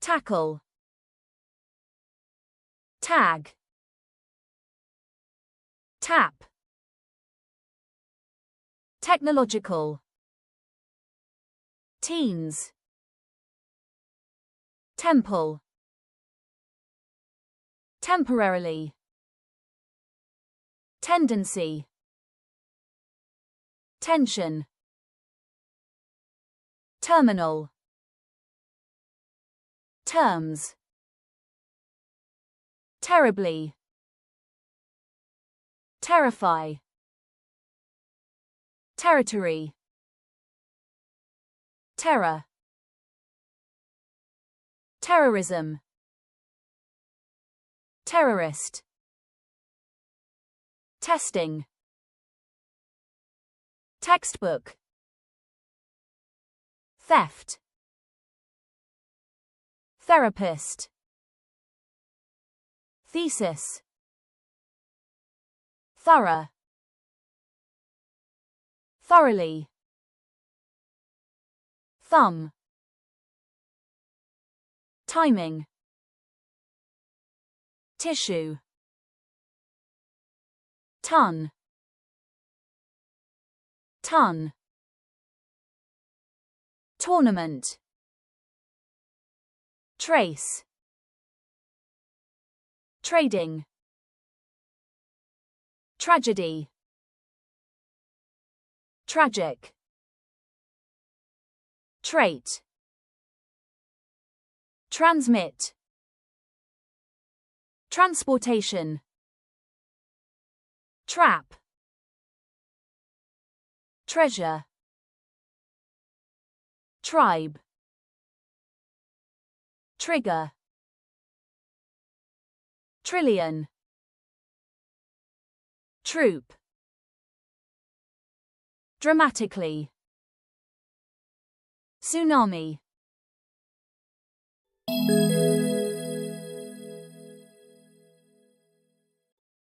tackle, tag, tap, technological, teens, temple, temporarily, tendency, tension, terminal, terms, terribly, terrify, territory, terror, terrorism, terrorist, testing, textbook, theft, therapist, thesis, thorough, thoroughly, thumb, timing, tissue, ton, ton, tournament, trace, trading, tragedy, tragic, trait, transmit, transportation, trap, treasure, tribe, trigger, trillion, troop, dramatically, tsunami.